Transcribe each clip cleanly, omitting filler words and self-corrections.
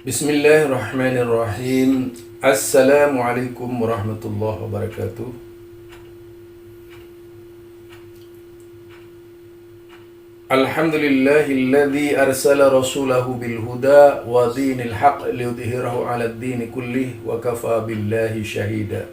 Bismillahirrahmanirrahim. Assalamualaikum warahmatullahi wabarakatuh. Alhamdulillahilladzi arsala rasulahu bil huda wa dinil haqq liyudhhirahu 'alad dini kullih wa kafa billahi syahida.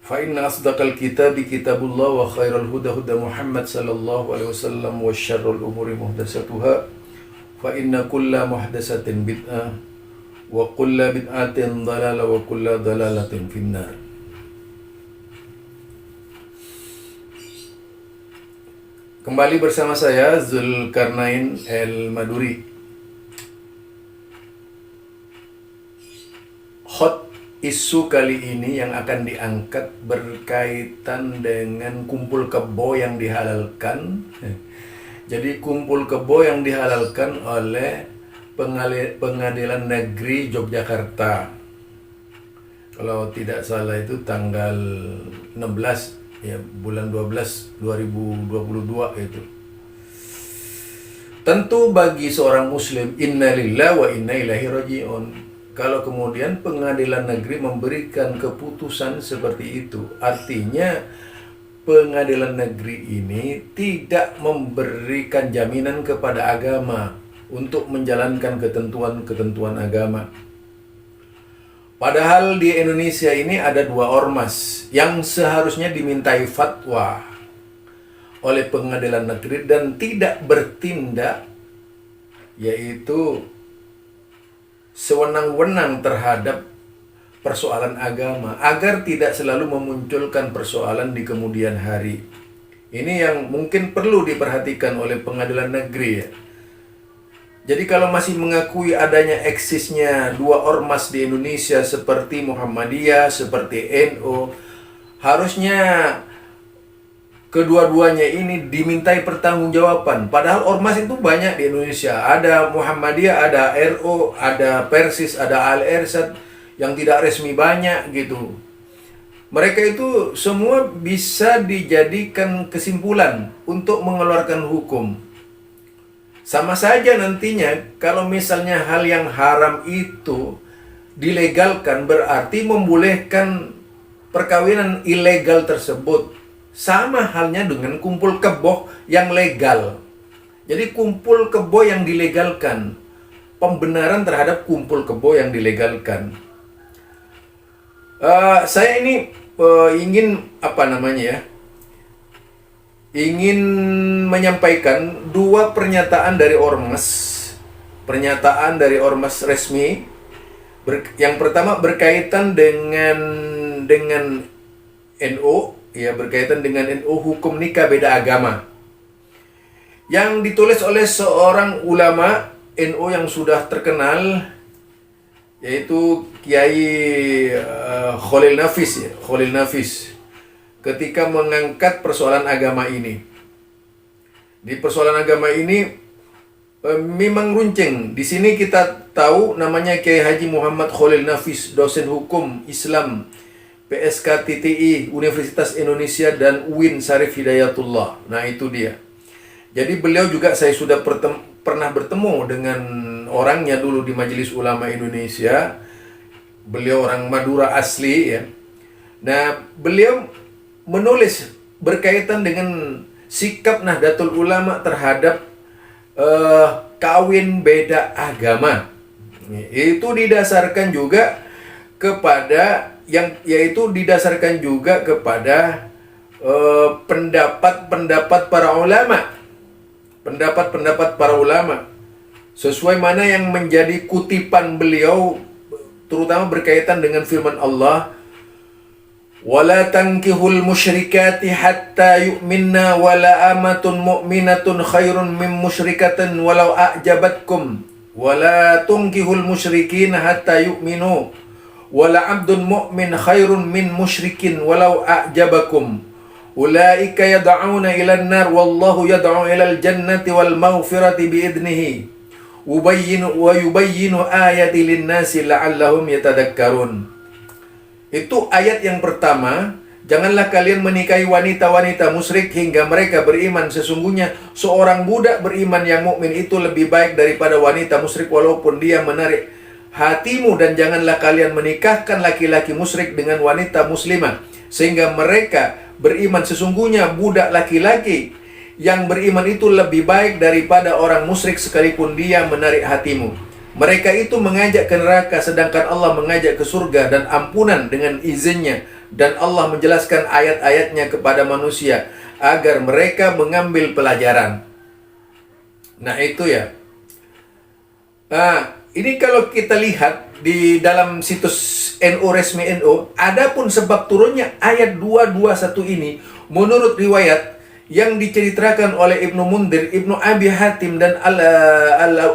Fa inna asdaqal kitabi kitabullah wa khairal huda huda Muhammad sallallahu alaihi wasallam wa syarrul umuri muhdatsatuha fa inna kulla muhdatsatin bid'ah wa kulla bid'atin dhalalah wa kulla dhalalatin finnar. Kembali bersama saya Zulkarnain El-Maduri. Hot isu kali ini yang akan diangkat berkaitan dengan kumpul kebo yang dihalalkan. Jadi kumpul kebo yang dihalalkan oleh Pengadilan Negeri Yogyakarta. Kalau tidak salah itu tanggal 16 ya, bulan 12 2022 itu. Tentu bagi seorang muslim, innalillahi wa inna ilaihi raji'un. Kalau kemudian pengadilan negeri memberikan keputusan seperti itu, artinya pengadilan negeri ini tidak memberikan jaminan kepada agama untuk menjalankan ketentuan-ketentuan agama. Padahal di Indonesia ini ada dua ormas yang seharusnya dimintai fatwa oleh pengadilan negeri dan tidak bertindak, yaitu sewenang-wenang terhadap persoalan agama, agar tidak selalu memunculkan persoalan di kemudian hari. Ini yang mungkin perlu diperhatikan oleh pengadilan negeri ya. Jadi kalau masih mengakui adanya eksisnya dua ormas di Indonesia seperti Muhammadiyah, seperti NU, harusnya kedua-duanya ini dimintai pertanggungjawaban. Padahal ormas itu banyak di Indonesia. Ada Muhammadiyah, ada RO, ada Persis, ada Al-Irsyad, yang tidak resmi banyak gitu. Mereka itu semua bisa dijadikan kesimpulan untuk mengeluarkan hukum. Sama saja nantinya kalau misalnya hal yang haram itu dilegalkan, berarti membolehkan perkawinan ilegal tersebut. Sama halnya dengan kumpul kebo yang legal. Jadi kumpul kebo yang dilegalkan, pembenaran terhadap kumpul kebo yang dilegalkan. Saya ini ingin ingin menyampaikan dua pernyataan dari ormas resmi. Yang pertama berkaitan dengan NU, ya, berkaitan dengan NU, hukum nikah beda agama, yang ditulis oleh seorang ulama NU yang sudah terkenal, yaitu Kiai Khalil Nafis, ketika mengangkat persoalan agama ini. Di persoalan agama ini memang runcing. Di sini kita tahu namanya Kiai Haji Muhammad Khalil Nafis, dosen hukum Islam PSK TTI Universitas Indonesia dan UIN Syarif Hidayatullah. Nah, itu dia. Jadi beliau juga saya sudah pernah bertemu dengan orangnya dulu di Majelis Ulama Indonesia. Beliau orang Madura asli ya. Nah, beliau menulis berkaitan dengan sikap Nahdlatul Ulama terhadap kawin beda agama. Itu didasarkan juga kepada pendapat-pendapat para ulama. Pendapat-pendapat para ulama sesuai mana yang menjadi kutipan beliau, terutama berkaitan dengan firman Allah, wala tankihul musyrikati hatta yu'minna wala amatun mu'minatun khairun min musyrikatin walau a'jabatkum wala tunkihul musyrikin hatta yu'minu wala abdun mu'min khairun min musyrikin walau a'jabakum ulaika yad'una ilan nar wallahu yad'u ilal jannati wal maghfirati biidnihi yubayyinu ayati linnasi la'allahum yatadakkarun. Itu ayat yang pertama Janganlah kalian menikahi wanita-wanita musyrik hingga mereka beriman. Sesungguhnya seorang budak beriman yang mukmin itu lebih baik daripada wanita musyrik walaupun dia menarik hatimu. Dan janganlah kalian menikahkan laki-laki musyrik dengan wanita muslimah sehingga mereka beriman. Sesungguhnya budak laki-laki yang beriman itu lebih baik daripada orang musyrik sekalipun dia menarik hatimu. Mereka itu mengajak ke neraka sedangkan Allah mengajak ke surga dan ampunan dengan izinnya. Dan Allah menjelaskan ayat-ayatnya kepada manusia agar mereka mengambil pelajaran. Nah itu ya. Ini kalau kita lihat di dalam situs NU resmi NU, adapun sebab turunnya ayat 221 ini menurut riwayat yang diceritakan oleh Ibnu Mundir, Ibnu Abi Hatim dan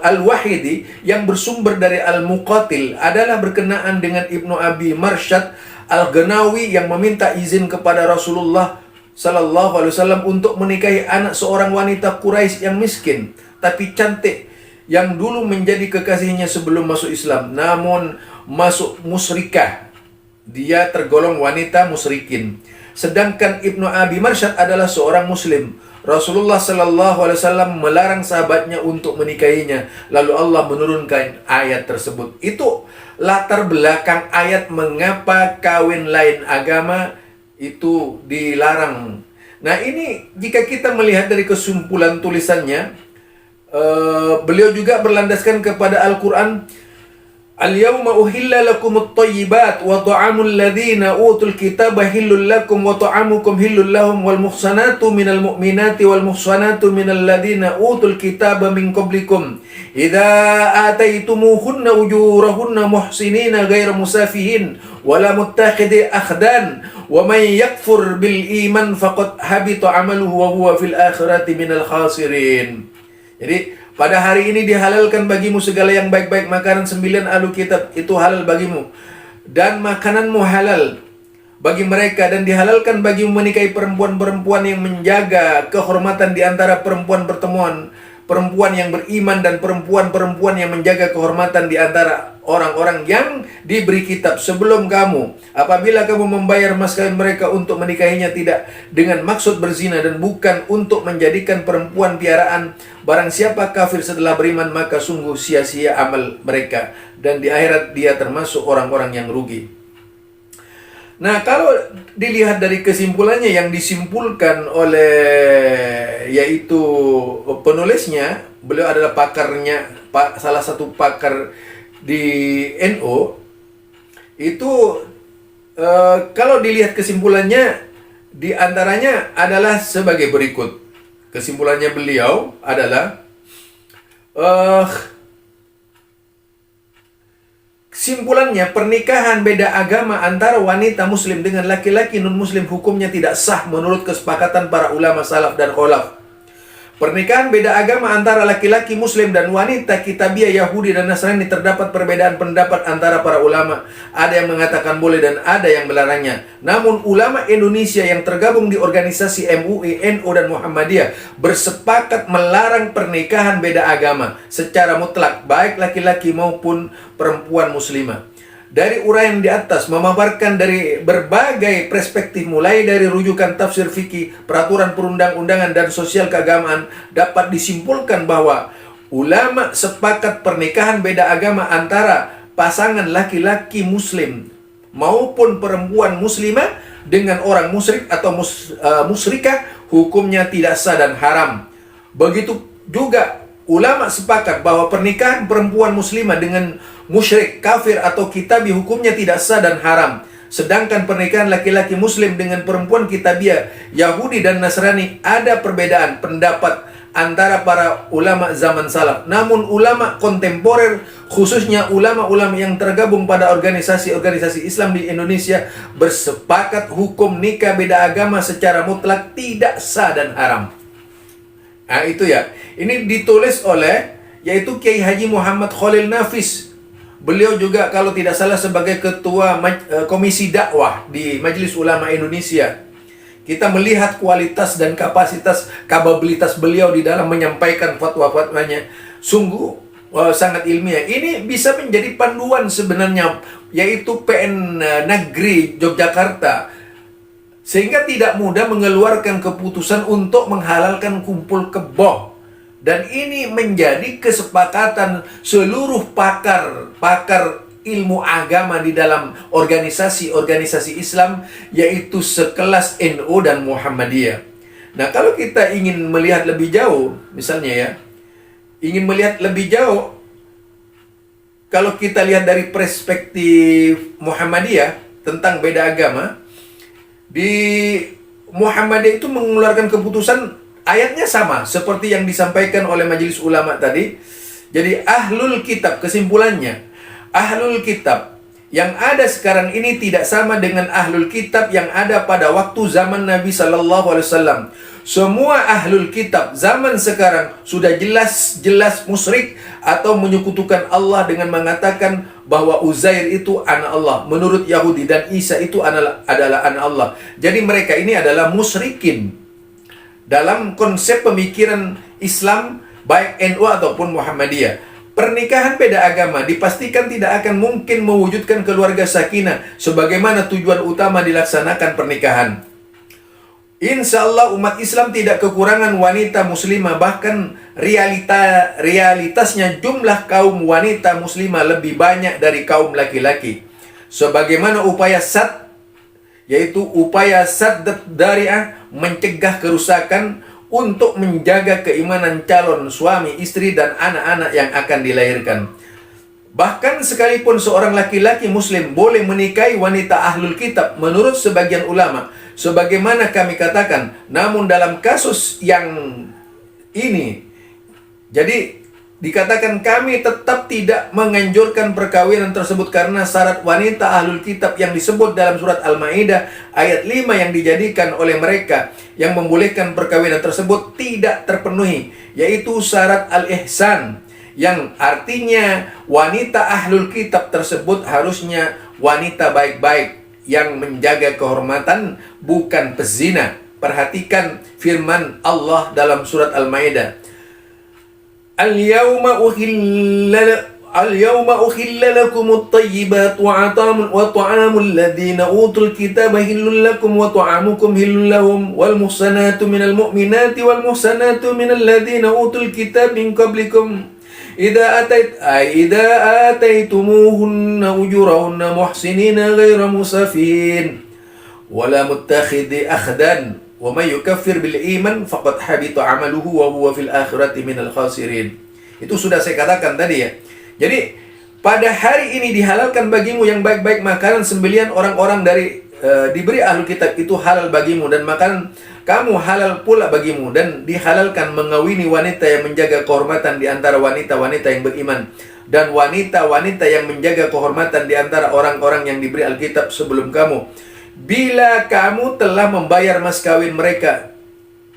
Al-Wahidi yang bersumber dari Al-Muqatil adalah berkenaan dengan Ibnu Abi Marsyad Al-Ganawi yang meminta izin kepada Rasulullah Sallallahu Alaihi Wasallam untuk menikahi anak seorang wanita Quraisy yang miskin tapi cantik yang dulu menjadi kekasihnya sebelum masuk Islam, namun masuk musyrikah. Dia tergolong wanita musyrikin. Sedangkan Ibnu Abi Marsyad adalah seorang muslim. Rasulullah Sallallahu Alaihi Wasallam melarang sahabatnya untuk menikahinya. Lalu Allah menurunkan ayat tersebut. Itu latar belakang ayat mengapa kawin lain agama itu dilarang. Nah ini jika kita melihat dari kesimpulan tulisannya, beliau juga berlandaskan kepada Al-Quran. Al-yawma uhilla lakumut thayyibat wa ta'amul ladhina utul kitaba hillul lakum wa ta'amukum hillul lahum wal muhsanatu minal mu'minati wal muhsanatu minal ladhina utul kitaba min qablikum idza ataitumuhunna ujurahunna muhsinina ghairu musafihin wala muttakhidhi akhdan wa man yakfur bil iman faqad habita amaluhu wa huwa fil akhirati minal khasirin. Jadi pada hari ini dihalalkan bagimu segala yang baik-baik, makanan 9 ahlu kitab itu halal bagimu, dan makananmu halal bagi mereka, dan dihalalkan bagimu menikahi perempuan-perempuan yang menjaga kehormatan di antara perempuan yang beriman, dan perempuan-perempuan yang menjaga kehormatan di antara orang-orang yang diberi kitab sebelum kamu. Apabila kamu membayar mas kawin mereka untuk menikahinya tidak dengan maksud berzina dan bukan untuk menjadikan perempuan piaraan, barang siapa kafir setelah beriman maka sungguh sia-sia amal mereka, dan di akhirat dia termasuk orang-orang yang rugi. Nah, kalau dilihat dari kesimpulannya yang disimpulkan oleh yaitu penulisnya, beliau adalah pakarnya, salah satu pakar di NU, itu kalau dilihat kesimpulannya diantaranya adalah sebagai berikut. Kesimpulannya beliau adalah kesimpulannya, pernikahan beda agama antara wanita muslim dengan laki-laki non-muslim hukumnya tidak sah menurut kesepakatan para ulama salaf dan khalaf. Pernikahan beda agama antara laki-laki muslim dan wanita kitabiah Yahudi dan Nasrani terdapat perbedaan pendapat antara para ulama. Ada yang mengatakan boleh dan ada yang melarangnya. Namun ulama Indonesia yang tergabung di organisasi MUI, NU dan Muhammadiyah bersepakat melarang pernikahan beda agama secara mutlak baik laki-laki maupun perempuan muslimah. Dari uraian di atas memaparkan dari berbagai perspektif mulai dari rujukan tafsir fikih, peraturan perundang-undangan dan sosial keagamaan dapat disimpulkan bahwa ulama sepakat pernikahan beda agama antara pasangan laki-laki muslim maupun perempuan muslimah dengan orang musyrik atau musyrikah hukumnya tidak sah dan haram. Begitu juga ulama sepakat bahwa pernikahan perempuan muslimah dengan musyrik, kafir atau kitabi hukumnya tidak sah dan haram. Sedangkan pernikahan laki-laki muslim dengan perempuan kitabiah Yahudi dan Nasrani ada perbedaan pendapat antara para ulama zaman salaf. Namun ulama kontemporer, khususnya ulama-ulama yang tergabung pada organisasi-organisasi Islam di Indonesia, bersepakat hukum nikah beda agama secara mutlak tidak sah dan haram. Nah itu ya, ini ditulis oleh yaitu Kiai Haji Muhammad Khalil Nafis. Beliau juga kalau tidak salah sebagai ketua komisi dakwah di Majelis Ulama Indonesia. Kita melihat kualitas dan kapabilitas beliau di dalam menyampaikan fatwa-fatwanya sungguh sangat ilmiah. Ini bisa menjadi panduan sebenarnya, yaitu PN Negeri Yogyakarta Sehingga tidak mudah mengeluarkan keputusan untuk menghalalkan kumpul kebo. Dan ini menjadi kesepakatan seluruh pakar ilmu agama di dalam organisasi-organisasi Islam, yaitu sekelas NU dan Muhammadiyah. Nah, kalau kita ingin melihat lebih jauh, misalnya ya, ingin melihat lebih jauh, kalau kita lihat dari perspektif Muhammadiyah tentang beda agama, di Muhammadiyah itu mengeluarkan keputusan, ayatnya sama seperti yang disampaikan oleh Majelis Ulama tadi. Jadi ahlul kitab, kesimpulannya, ahlul kitab yang ada sekarang ini tidak sama dengan ahlul kitab yang ada pada waktu zaman Nabi Sallallahu Alaihi Wasallam. Semua ahlul kitab zaman sekarang sudah jelas-jelas musyrik atau menyekutukan Allah dengan mengatakan bahwa Uzair itu anak Allah menurut Yahudi dan Isa itu adalah anak Allah. Jadi mereka ini adalah musyrikin dalam konsep pemikiran Islam, baik NU ataupun Muhammadiyah. Pernikahan beda agama dipastikan tidak akan mungkin mewujudkan keluarga sakinah sebagaimana tujuan utama dilaksanakan pernikahan. Insya Allah umat Islam tidak kekurangan wanita muslimah, bahkan realitasnya jumlah kaum wanita muslimah lebih banyak dari kaum laki-laki. Sebagaimana upaya yaitu upaya sadd dari'ah, mencegah kerusakan untuk menjaga keimanan calon suami, istri, dan anak-anak yang akan dilahirkan. Bahkan sekalipun seorang laki-laki muslim boleh menikahi wanita ahlul kitab menurut sebagian ulama, sebagaimana kami katakan, namun dalam kasus yang ini, jadi dikatakan kami tetap tidak menganjurkan perkawinan tersebut karena syarat wanita ahlul kitab yang disebut dalam surat Al-Maidah ayat 5 yang dijadikan oleh mereka yang membolehkan perkawinan tersebut tidak terpenuhi, yaitu syarat al-ihsan, yang artinya wanita ahlul kitab tersebut harusnya wanita baik-baik yang menjaga kehormatan, bukan pezina. Perhatikan firman Allah dalam surat Al-Maidah. Al-yawma uhilla lakumut tayyibat wa ta'amul ladhina utul kitaba hillul lakum wa ta'amukum hillul lahum wal muhsanatu minal mu'minati wal muhsanatu minal ladhina utul kitab min qablikum idza ataytumuhunna ujurahunna muhsinina ghaira musafihin wala muttakhidhi akhdan wa may yukaffir bil iman faqad habita amaluhu wa huwa fil akhirati minal khasirin. Itu sudah saya katakan tadi ya. Jadi pada hari ini dihalalkan bagimu yang baik-baik makanan sembelian orang-orang dari diberi ahlul kitab, itu halal bagimu, dan makanan kamu halal pula bagimu, dan dihalalkan mengawini wanita yang menjaga kehormatan di antara wanita-wanita yang beriman, dan wanita-wanita yang menjaga kehormatan di antara orang-orang yang diberi Alkitab sebelum kamu, bila kamu telah membayar mas kawin mereka.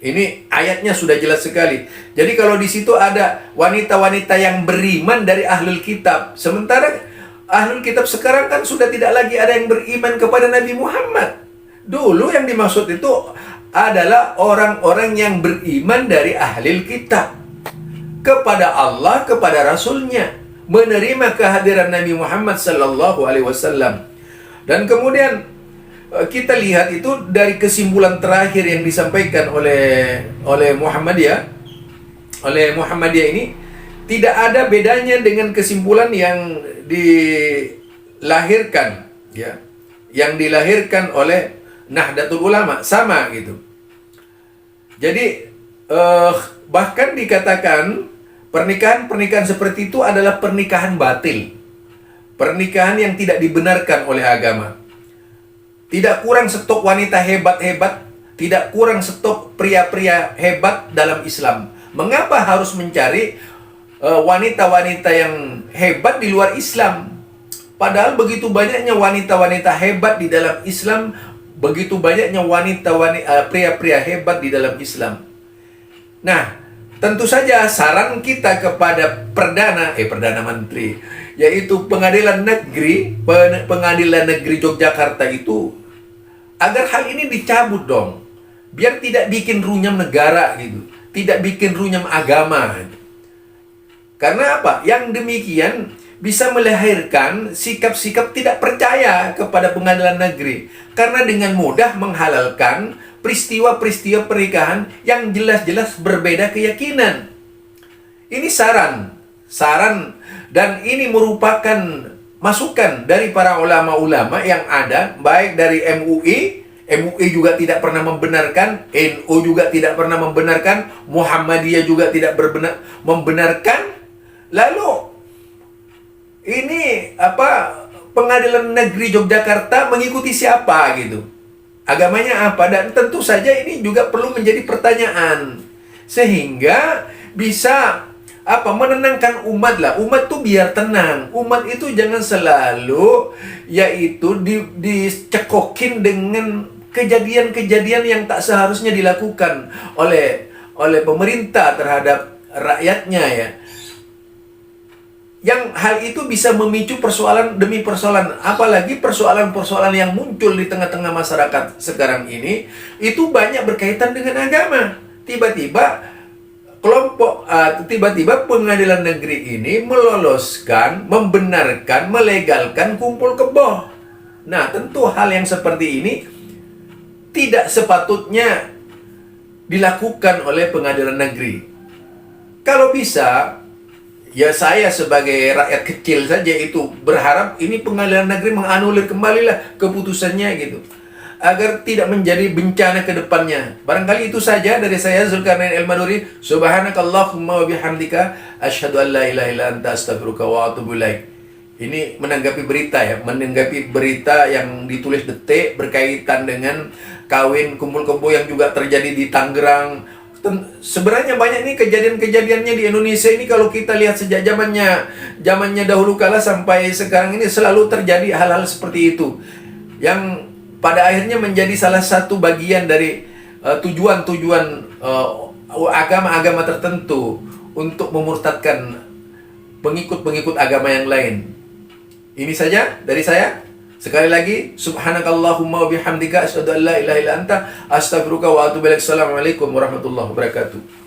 Ini ayatnya sudah jelas sekali. Jadi kalau di situ ada wanita-wanita yang beriman dari ahlul kitab, sementara ahlul kitab sekarang kan sudah tidak lagi ada yang beriman kepada Nabi Muhammad. Dulu yang dimaksud itu adalah orang-orang yang beriman dari ahlul kitab kepada Allah, kepada Rasulnya, menerima kehadiran Nabi Muhammad sallallahu alaihi wasallam. Dan kemudian kita lihat itu dari kesimpulan terakhir yang disampaikan oleh Muhammadiyah. Oleh Muhammadiyah ini tidak ada bedanya dengan kesimpulan yang dilahirkan ya, yang dilahirkan oleh Nahdlatul Ulama, sama gitu. Jadi bahkan dikatakan pernikahan seperti itu adalah pernikahan batil, pernikahan yang tidak dibenarkan oleh agama. Tidak kurang stok wanita hebat-hebat, tidak kurang stok pria-pria hebat dalam Islam. Mengapa harus mencari wanita-wanita yang hebat di luar Islam? Padahal begitu banyaknya wanita-wanita hebat di dalam Islam, begitu banyaknya pria-pria hebat di dalam Islam. Nah, tentu saja saran kita kepada Perdana Menteri, yaitu Pengadilan Negeri Yogyakarta itu, agar hal ini dicabut dong, biar tidak bikin runyam negara gitu, tidak bikin runyam agama. Karena apa? Yang demikian bisa melahirkan sikap-sikap tidak percaya kepada pengadilan negeri. Karena dengan mudah menghalalkan peristiwa-peristiwa pernikahan yang jelas-jelas berbeda keyakinan. Ini saran dan ini merupakan masukan dari para ulama-ulama yang ada, baik dari MUI juga tidak pernah membenarkan, NU juga tidak pernah membenarkan, Muhammadiyah juga tidak membenarkan. Lalu ini Pengadilan Negeri Yogyakarta mengikuti siapa gitu? Agamanya apa? Dan tentu saja ini juga perlu menjadi pertanyaan. Sehingga bisa menenangkan umat lah. Umat tuh biar tenang. Umat itu jangan selalu yaitu dicekokin dengan kejadian-kejadian yang tak seharusnya dilakukan oleh pemerintah terhadap rakyatnya ya. Yang hal itu bisa memicu persoalan demi persoalan, apalagi persoalan-persoalan yang muncul di tengah-tengah masyarakat sekarang ini itu banyak berkaitan dengan agama. Tiba-tiba pengadilan negeri ini meloloskan, membenarkan, melegalkan kumpul kebo. Nah, tentu hal yang seperti ini tidak sepatutnya dilakukan oleh pengadilan negeri. Kalau bisa, ya saya sebagai rakyat kecil saja itu berharap ini pengadilan negeri menganulir kembalilah keputusannya gitu. Agar tidak menjadi bencana ke depannya. Barangkali itu saja dari saya, Zulkarnain El-Maduri. Subhanakallahumma wa bihamdika asyhadu an la ilaha illa anta astaghfiruka wa atubu ilaik. Ini menanggapi berita yang ditulis Detik berkaitan dengan kawin kumpul kebo yang juga terjadi di Tangerang. Sebenarnya banyak nih kejadian-kejadiannya di Indonesia ini, kalau kita lihat sejak zamannya dahulu kala sampai sekarang ini selalu terjadi hal-hal seperti itu yang pada akhirnya menjadi salah satu bagian dari tujuan agama-agama tertentu untuk memurtadkan pengikut-pengikut agama yang lain. Ini saja dari saya. Sekali lagi, subhanakallahumma wa bihamdika asyhadu an la ilaha illa anta astaghfiruka wa atubu ilaik. Assalamualaikum warahmatullahi wabarakatuh.